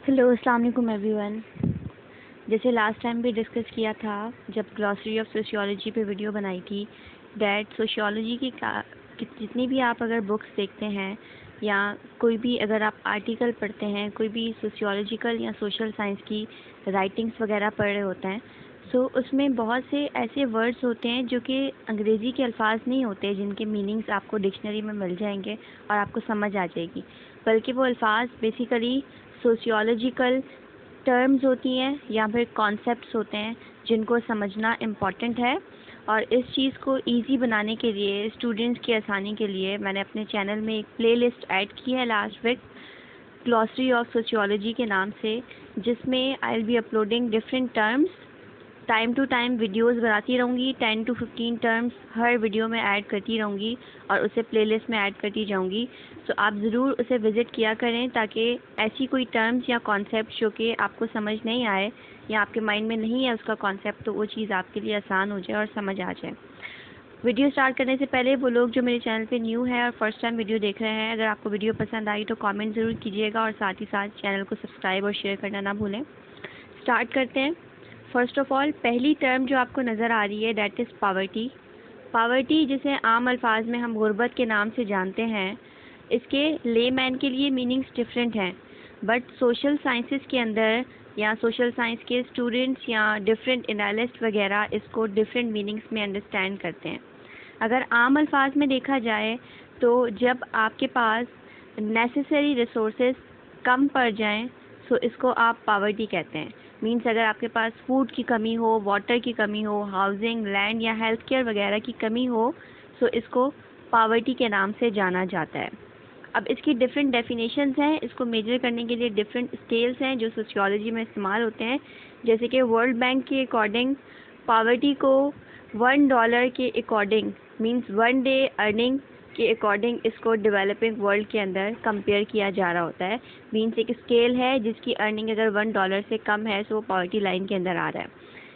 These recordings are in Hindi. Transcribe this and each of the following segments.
हेलो अस्सलाम वालेकुम एवरीवन। जैसे लास्ट टाइम भी डिस्कस किया था जब ग्लॉसरी ऑफ सोशियोलॉजी पे वीडियो बनाई थी, डैट सोशियोलॉजी की जितनी भी आप अगर बुक्स देखते हैं या कोई भी अगर आप आर्टिकल पढ़ते हैं, कोई भी सोशियोलॉजिकल या सोशल साइंस की राइटिंग्स वगैरह पढ़ रहे होते हैं, सो उसमें बहुत से ऐसे वर्ड्स होते हैं जो कि अंग्रेज़ी के अल्फाज नहीं होते जिनके मीनिंग्स आपको डिक्शनरी में मिल जाएंगे और आपको समझ आ जाएगी, बल्कि वो अल्फाज बेसिकली सोशियोलॉजिकल टर्म्स होती हैं या फिर कॉन्सेप्ट्स होते हैं जिनको समझना इम्पॉर्टेंट है। और इस चीज़ को इजी बनाने के लिए, स्टूडेंट्स की आसानी के लिए, मैंने अपने चैनल में एक प्लेलिस्ट ऐड की है last week, glossary of sociology के नाम से, जिसमें I will be uploading different terms. Time to time videos बनाती रहूँगी, 10 to 15 टर्म्स हर वीडियो में ऐड करती रहूँगी और उसे प्लेलिस्ट में ऐड करती जाऊँगी। तो आप ज़रूर उसे विज़िट किया करें ताकि ऐसी कोई टर्म्स या कॉन्सेप्ट जो कि आपको समझ नहीं आए या आपके माइंड में नहीं है उसका कॉन्सेप्ट, तो वो चीज़ आपके लिए आसान हो जाए और समझ आ जाए। वीडियो स्टार्ट करने से पहले वो लोग जो मेरे चैनल पे न्यू है और फर्स्ट टाइम वीडियो देख रहे हैं, अगर आपको वीडियो पसंद आई तो कमेंट ज़रूर कीजिएगा और साथ ही साथ चैनल को सब्सक्राइब और शेयर करना ना भूलें। स्टार्ट करते हैं। फर्स्ट ऑफ ऑल, पहली टर्म जो आपको नज़र आ रही है दैट इज़ पावर्टी। पावर्टी, जिसे आम अल्फाज में हम गुर्बत के नाम से जानते हैं, इसके लेमैन के लिए मीनिंग्स डिफरेंट हैं, बट सोशल साइंसेस के अंदर या सोशल साइंस के स्टूडेंट्स या डिफरेंट एनालिस्ट वगैरह इसको डिफरेंट मीनिंग्स में अंडरस्टैंड करते हैं। अगर आम अल्फाज में देखा जाए तो जब आपके पास नेसेसरी रिसोर्सेज कम पड़ जाएं तो इसको आप पावर्टी कहते हैं। मीन्स अगर आपके पास फूड की कमी हो, वाटर की कमी हो, हाउसिंग, लैंड या हेल्थ केयर वगैरह की कमी हो, तो इसको पावर्टी के नाम से जाना जाता है। अब इसकी डिफरेंट डेफिनेशंस हैं, इसको मेजर करने के लिए डिफरेंट स्केल्स हैं जो सोशियोलॉजी में इस्तेमाल होते हैं। जैसे कि वर्ल्ड बैंक के अकॉर्डिंग पावर्टी को $1 के अकॉर्डिंग, मीन्स 1 डे अर्निंग के अकॉर्डिंग इसको डेवलपिंग वर्ल्ड के अंदर कंपेयर किया जा रहा होता है। मीन्स एक स्केल है जिसकी अर्निंग अगर $1 से कम है तो वो पॉवर्टी लाइन के अंदर आ रहा है।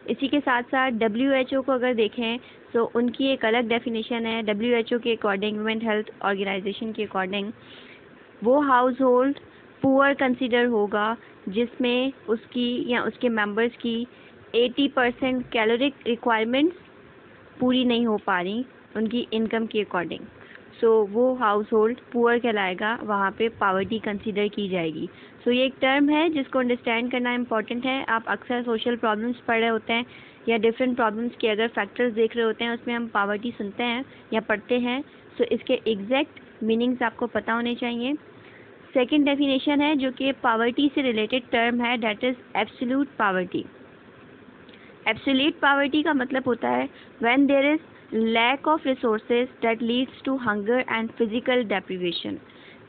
इसी के साथ साथ WHO को अगर देखें तो उनकी एक अलग डेफिनेशन है। WHO के अकॉर्डिंग, वुमेन हेल्थ ऑर्गेनाइजेशन के अकॉर्डिंग, वो हाउस होल्ड पुअर कंसिडर होगा जिसमें उसकी या उसके मेंबर्स की 80% कैलोरिक रिक्वायरमेंट्स पूरी नहीं हो पा रही उनकी इनकम के अकॉर्डिंग, सो वो हाउस होल्ड पुअर कहलाएगा, वहाँ पे पावर्टी कंसीडर की जाएगी। सो ये एक टर्म है जिसको अंडरस्टैंड करना इम्पॉर्टेंट है। आप अक्सर सोशल प्रॉब्लम्स पढ़ रहे होते हैं या डिफरेंट प्रॉब्लम्स के अगर फैक्टर्स देख रहे होते हैं, उसमें हम पावर्टी सुनते हैं या पढ़ते हैं, सो इसके एग्जैक्ट मीनिंग्स आपको पता होने चाहिए। सेकेंड डेफिनेशन है जो कि पावर्टी से रिलेटेड टर्म है, that is absolute poverty. Absolute poverty का मतलब होता है when there is lack of resources that leads to hunger and physical deprivation.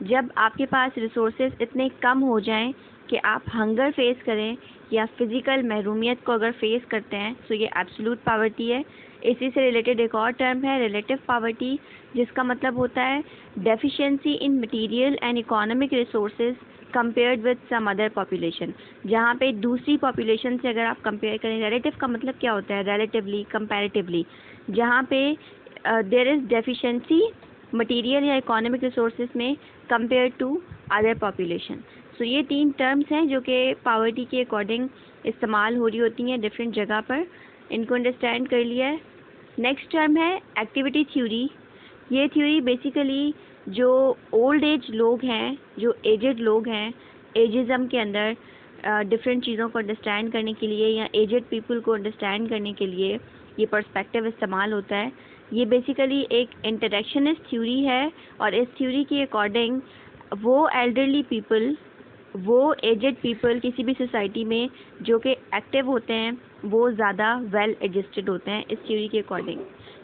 जब आपके पास रिसोर्सेज इतने कम हो जाएं कि आप हंगर फेस करें या फिजिकल महरूमियत को अगर फेस करते हैं, तो ये एब्सोल्यूट पावर्टी है। इसी से रिलेटेड एक और टर्म है रिलेटिव पावर्टी, जिसका मतलब होता है deficiency in material and economic resources compared with some other population. जहाँ पे दूसरी पॉपुलेशन से अगर आप कंपेयर करें, रिलेटिव का मतलब क्या होता है, रिलेटिवली, कंपैरेटिवली, जहाँ पे देयर इज़ डेफिशिएंसी मटेरियल या इकोनॉमिक रिसोर्सेज में कंपेयर टू अदर पॉपुलेशन। सो ये 3 टर्म्स हैं जो कि पावर्टी के अकॉर्डिंग इस्तेमाल हो रही होती हैं डिफरेंट जगह पर। इनको अंडरस्टैंड कर लिया है। नेक्स्ट टर्म है एक्टिविटी थ्योरी। ये थ्योरी बेसिकली जो ओल्ड एज लोग हैं, जो एजेड लोग हैं, एजिज़म के अंदर डिफरेंट चीज़ों को अंडरस्टैंड करने के लिए या एजेड पीपल को अंडरस्टैंड करने के लिए ये पर्सपेक्टिव इस्तेमाल होता है। ये बेसिकली एक इंटरेक्शनिस्ट थ्योरी है और इस थ्योरी के अकॉर्डिंग वो एल्डरली पीपल, वो एजेड पीपल किसी भी सोसाइटी में जो कि एक्टिव होते हैं, वो ज़्यादा वेल एडजस्टेड होते हैं इस थ्योरी के अकॉर्डिंग।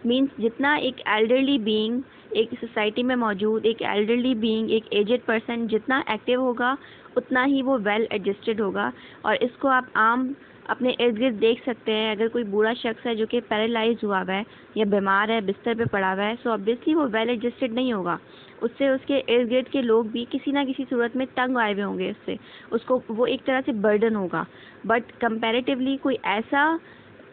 मीन्स जितना एक एल्डरली बीइंग एक सोसाइटी में मौजूद, एक एल्डरली बीइंग, एक एजेड पर्सन जितना एक्टिव होगा उतना ही वो वेल एडजस्टेड होगा। और इसको आप आम अपने इर्द गिर्द देख सकते हैं। अगर कोई बूढ़ा शख्स है जो कि पैरालाइज हुआ हुआ है या बीमार है, बिस्तर पे पड़ा हुआ है, सो ऑब्वियसली वो वेल एडजस्टेड नहीं होगा। उससे उसके इर्द गिर्द के लोग भी किसी ना किसी सूरत में तंग आए हुए होंगे, उससे उसको वो एक तरह से बर्डन होगा। बट कंपैरेटिवली कोई ऐसा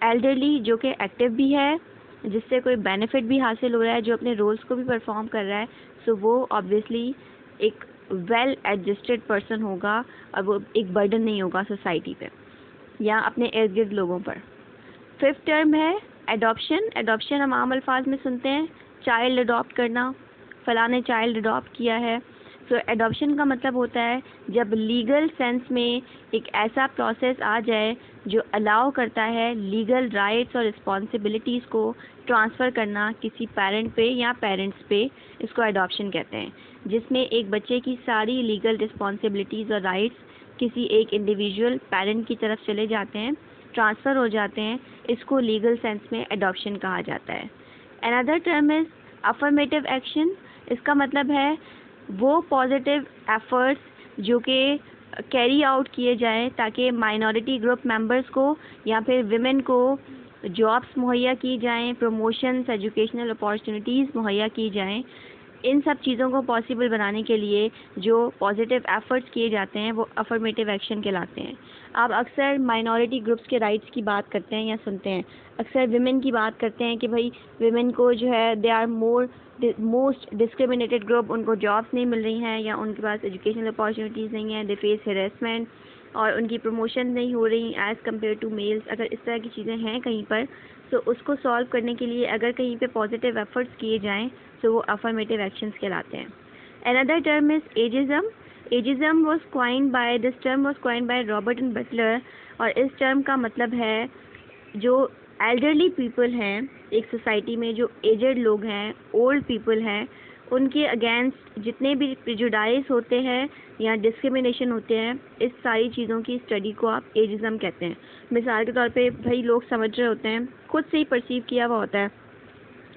एल्डरली जो कि एक्टिव भी है, जिससे कोई बेनिफिट भी हासिल हो रहा है, जो अपने रोल्स को भी परफॉर्म कर रहा है, सो वो ऑब्वियसली एक वेल एडजस्टेड पर्सन होगा और वो एक बर्डन नहीं होगा सोसाइटी पे या अपने इर्द गिर्द लोगों पर। 5th टर्म है एडॉप्शन। एडॉप्शन हम आम अल्फाज में सुनते हैं, चाइल्ड अडॉप्ट करना, फलां ने चाइल्ड अडॉप्ट किया है। तो एडॉप्शन का मतलब होता है जब लीगल सेंस में एक ऐसा प्रोसेस आ जाए जो अलाउ करता है लीगल राइट्स और रिस्पॉन्सिबिलिटीज़ को ट्रांसफ़र करना किसी पेरेंट पे या पेरेंट्स पे, इसको एडॉप्शन कहते हैं। जिसमें एक बच्चे की सारी लीगल रिस्पॉन्सिबिलिटीज़ और राइट्स किसी एक इंडिविजुअल पेरेंट की तरफ चले जाते हैं, ट्रांसफ़र हो जाते हैं, इसको लीगल सेंस में एडॉप्शन कहा जाता है। Another term is affirmative action. इसका मतलब है वो पॉजिटिव एफर्ट्स जो कि कैरी आउट किए जाएं ताकि माइनॉरिटी ग्रुप मेंबर्स को या फिर विमेन को जॉब्स मुहैया की जाएं, प्रमोशंस, एजुकेशनल अपॉर्चुनिटीज़ मुहैया की जाएं। इन सब चीज़ों को पॉसिबल बनाने के लिए जो पॉजिटिव एफर्ट्स किए जाते हैं वो अफर्मेटिव एक्शन कहलाते हैं। आप अक्सर माइनॉरिटी ग्रुप्स के राइट्स की बात करते हैं या सुनते हैं, अक्सर विमेन की बात करते हैं कि भाई विमेन को जो है they are most discriminated group, उनको जॉब्स नहीं मिल रही हैं या उनके पास एजुकेशनल अपॉर्चुनिटीज़ नहीं है, दे फेस हेरेसमेंट और उनकी प्रमोशन नहीं हो रही एज़ कम्पेयर टू मेल्स। अगर इस तरह की चीज़ें हैं कहीं पर तो उसको सॉल्व करने के लिए अगर कहीं पे पॉजिटिव एफर्ट्स किए जाएं तो वो अफर्मेटिव एक्शंस कहलाते हैं। Another term is ageism. Ageism was coined by this term was coined by Robert and Butler और इस टर्म का मतलब है जो एल्डरली पीपल हैं एक सोसाइटी में, जो एजड लोग हैं, ओल्ड पीपल हैं, उनके अगेंस्ट जितने भी प्रिजुडाइज होते हैं या डिस्क्रिमिनेशन होते हैं, इस सारी चीज़ों की स्टडी को आप एजिज़म कहते हैं। मिसाल के तौर पे भाई लोग समझ रहे होते हैं, खुद से ही परसीव किया हुआ होता है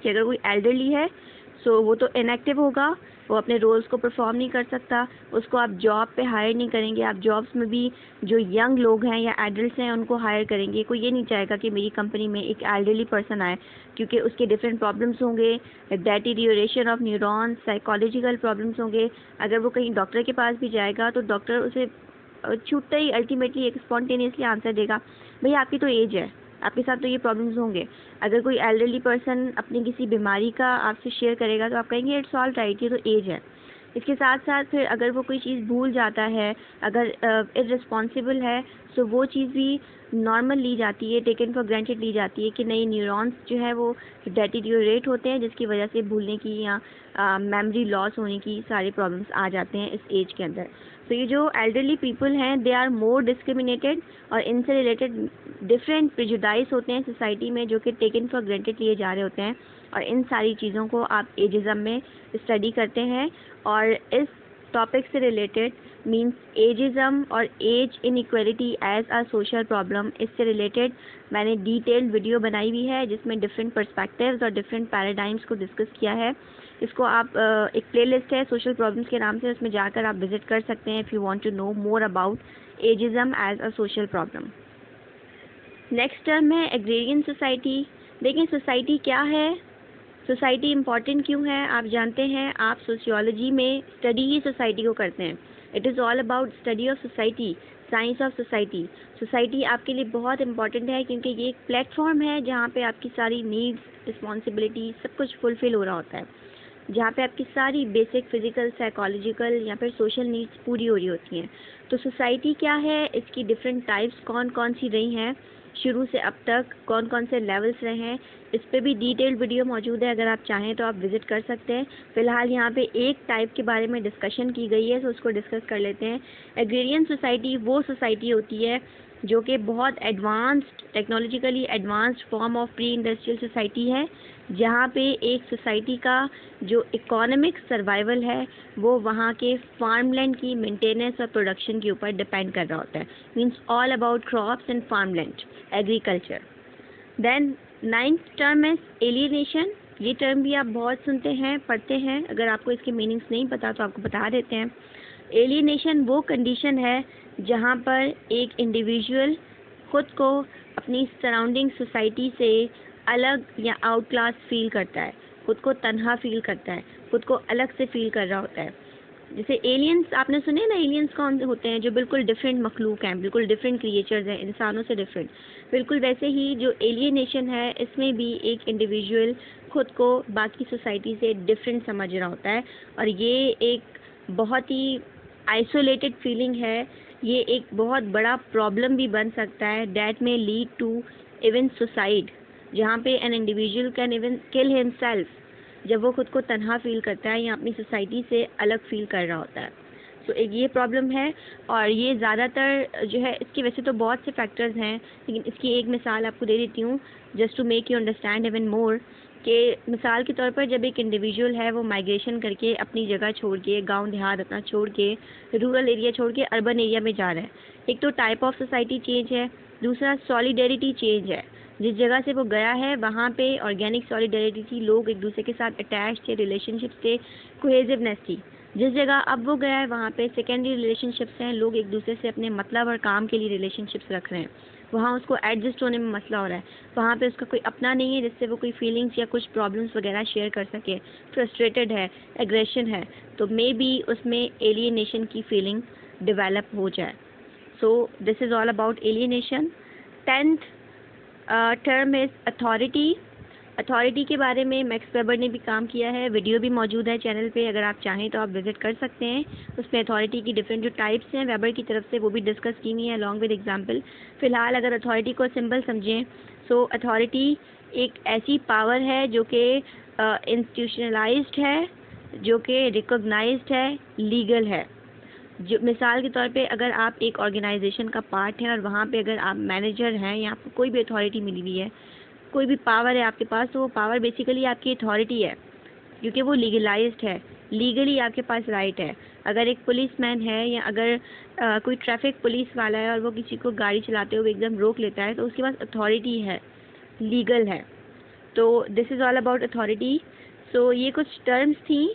कि अगर कोई एल्डरली है सो वो तो इनएक्टिव होगा, वो अपने रोल्स को परफॉर्म नहीं कर सकता, उसको आप जॉब पे हायर नहीं करेंगे। आप जॉब्स में भी जो यंग लोग हैं या एडल्ट्स हैं उनको हायर करेंगे। कोई ये नहीं चाहेगा कि मेरी कंपनी में एक एल्डरली पर्सन आए, क्योंकि उसके डिफरेंट प्रॉब्लम्स होंगे, डेटीरियोरेशन ऑफ न्यूरॉन्स, साइकोलॉजिकल प्रॉब्लम्स होंगे। अगर वो कहीं डॉक्टर के पास भी जाएगा तो डॉक्टर उसे छूटते ही अल्टीमेटली एक स्पॉन्टेनियसली आंसर देगा, भैया आपकी तो एज है, आपके साथ तो ये प्रॉब्लम्स होंगे। अगर कोई एल्डरली पर्सन अपनी किसी बीमारी का आपसे शेयर करेगा तो आप कहेंगे इट्स ऑल राइट, ये तो एज है। इसके साथ साथ फिर अगर वो कोई चीज़ भूल जाता है, अगर इररिस्पॉन्सिबल है, तो वो चीज़ भी नॉर्मल ली जाती है, टेकन फॉर ग्रांटेड ली जाती है कि नई न्यूरॉन्स जो है वो डेटीरियोरेट होते हैं, जिसकी वजह से भूलने की या मेमोरी लॉस होने की सारे प्रॉब्लम्स आ जाते हैं इस एज के अंदर। तो ये जो एल्डरली पीपल हैं दे आर मोर डिस्क्रिमिनेटेड और इनसे रिलेटेड डिफरेंट प्रिजुडाइज होते हैं सोसाइटी में जो कि टेकन फॉर ग्रांटेड लिए जा रहे होते हैं, और इन सारी चीज़ों को आप एजिज़म में स्टडी करते हैं। और इस टॉपिक से रिलेटेड मींस एजिज़म और age inequality as a social problem, इससे रिलेटेड मैंने डिटेल्ड वीडियो बनाई हुई है जिसमें डिफरेंट पर्सपेक्टिव्स और डिफरेंट पैराडाइम्स को डिस्कस किया है। इसको आप एक प्लेलिस्ट है सोशल प्रॉब्लम्स के नाम से, उसमें जाकर आप विजिट कर सकते हैं if you want to know more about ageism as a social problem. Next term है एग्रेरियन सोसाइटी। देखिए सोसाइटी क्या है, सोसाइटी इम्पॉर्टेंट क्यों है, आप जानते हैं। आप सोशियोलॉजी में स्टडी ही सोसाइटी को करते हैं। It is all about study of society, science of society. Society आपके लिए बहुत इंपॉर्टेंट है क्योंकि ये एक प्लेटफॉर्म है जहाँ पे आपकी सारी नीड्स, रिस्पॉन्सिबिलिटी सब कुछ फुलफ़िल हो रहा होता है, जहाँ पे आपकी सारी बेसिक फिज़िकल, साइकोलॉजिकल या फिर सोशल नीड्स पूरी हो रही होती हैं। तो सोसाइटी क्या है, इसकी डिफरेंट टाइप्स कौन कौन सी रही हैं शुरू से अब तक, कौन कौन से लेवल्स रहे हैं, इस पे भी डिटेल्ड वीडियो मौजूद है। अगर आप चाहें तो आप विज़िट कर सकते हैं। फ़िलहाल यहाँ पे एक टाइप के बारे में डिस्कशन की गई है तो उसको डिस्कस कर लेते हैं। एग्रेरियन सोसाइटी वो सोसाइटी होती है जो कि बहुत advanced, technologically advanced form of pre industrial society है, जहाँ पे एक सोसाइटी का जो इकोनॉमिक सर्वाइवल है वो वहाँ के फार्मलैंड की मेंटेनेंस और प्रोडक्शन के ऊपर डिपेंड कर रहा होता है। Means all about crops and farmland, agriculture. Then 9th term है एलियनेशन। ये टर्म भी आप बहुत सुनते हैं, पढ़ते हैं। अगर आपको इसके मीनिंग्स नहीं पता तो आपको बता देते हैं। एलियनेशन वो कंडीशन है जहाँ पर एक इंडिविजुअल खुद को अपनी सराउंडिंग सोसाइटी से अलग या आउट क्लास फील करता है, खुद को तन्हा फील करता है, खुद को अलग से फील कर रहा होता है। जैसे एलियंस आपने सुने ना, एलियंस कौन होते हैं, जो बिल्कुल डिफरेंट मखलूक हैं, बिल्कुल डिफरेंट क्रिएचर्स हैं, इंसानों से डिफरेंट। बिल्कुल वैसे ही जो एलियनेशन है इसमें भी एक इंडिविजुअल खुद को बाकी सोसाइटी से डिफरेंट समझ रहा होता है, और ये एक बहुत ही आइसोलेटेड फीलिंग है, ये एक बहुत बड़ा प्रॉब्लम भी बन सकता है, दैट में लीड टू इवन सुसाइड, जहाँ पे an individual can even kill himself, जब वो खुद को तन्हा फील करता है या अपनी सोसाइटी से अलग फील कर रहा होता है। तो एक ये प्रॉब्लम है, और ये ज़्यादातर जो है, इसकी वैसे तो बहुत से फैक्टर्स हैं, लेकिन इसकी एक मिसाल आपको दे देती हूँ just to make you understand even more. कि मिसाल के तौर पर जब एक इंडिविजुअल है वो माइग्रेशन करके अपनी जगह छोड़ के, गांव देहात अपना छोड़ के, रूरल एरिया छोड़ के अर्बन एरिया में जा रहा है, एक तो टाइप ऑफ सोसाइटी चेंज है, दूसरा सॉलिडेरिटी चेंज है। जिस जगह से वो गया है वहाँ पे ऑर्गेनिक सॉलिडेरिटी थी, लोग एक दूसरे के साथ अटैच थे, रिलेशनशिप्स थे, कोहेसिवनेस थी। जिस जगह अब वो गया है वहाँ पे सेकेंडरी रिलेशनशिप्स हैं, लोग एक दूसरे से अपने मतलब और काम के लिए रिलेशनशिप्स रख रहे हैं, वहाँ उसको एडजस्ट होने में मसला हो रहा है, वहाँ पे उसका कोई अपना नहीं है जिससे वो कोई फीलिंग्स या कुछ प्रॉब्लम्स वगैरह शेयर कर सके, फ्रस्ट्रेटेड है, एग्रेशन है, तो मे बी उसमें एलियनेशन की फीलिंग डेवलप हो जाए। So this is all about alienation. 10th term is authority. Authority के बारे में मैक्स वेबर ने भी काम किया है, वीडियो भी मौजूद है चैनल पे, अगर आप चाहें तो आप विजिट कर सकते हैं। उसमें अथॉरिटी की डिफरेंट जो टाइप्स हैं वेबर की तरफ से वो भी डिस्कस की हुई है अलॉन्ग विद एग्जांपल। फ़िलहाल अगर अथॉरिटी को सिंपल समझें, सो अथॉरिटी एक ऐसी पावर है जो कि इंस्टीट्यूशनलाइज्ड है, जो कि रिकॉग्नाइज्ड है, लीगल है। जो मिसाल के तौर पे अगर आप एक ऑर्गेनाइजेशन का पार्ट हैं और वहाँ पे अगर आप मैनेजर हैं या आपको कोई भी अथॉरिटी मिली हुई है, कोई भी पावर है आपके पास, तो वो पावर बेसिकली आपकी अथॉरिटी है, क्योंकि वो लीगलाइज्ड है, लीगली आपके पास राइट है। अगर एक पुलिसमैन है या अगर कोई ट्रैफिक पुलिस वाला है और वो किसी को गाड़ी चलाते हुए एकदम रोक लेता है, तो उसके पास अथॉरिटी है, लीगल है। तो this is all about authority. So ये कुछ टर्म्स थी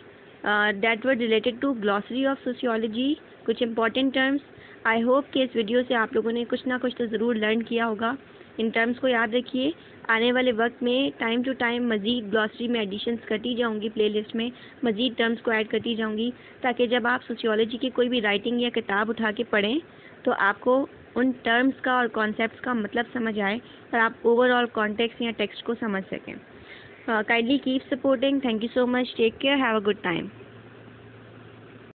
that were related to glossary of sociology, कुछ इंपॉर्टेंट टर्म्स। आई होप कि इस वीडियो से आप लोगों ने कुछ ना कुछ तो ज़रूर लर्न किया होगा। इन टर्म्स को याद रखिए, आने वाले वक्त में टाइम टू टाइम मज़ीद ग्लॉसरी में एडिशंस करती जाऊंगी, प्लेलिस्ट में मज़ीद टर्म्स को ऐड करती जाऊंगी, ताकि जब आप सोशियोलॉजी की कोई भी राइटिंग या किताब उठा के पढ़ें तो आपको उन टर्म्स का और कॉन्सेप्ट्स का मतलब समझ आए और आप ओवरऑल कॉन्टेक्स्ट या टेक्स्ट को समझ सकें। Kindly keep supporting. Thank you so much. Take care. Have a good time.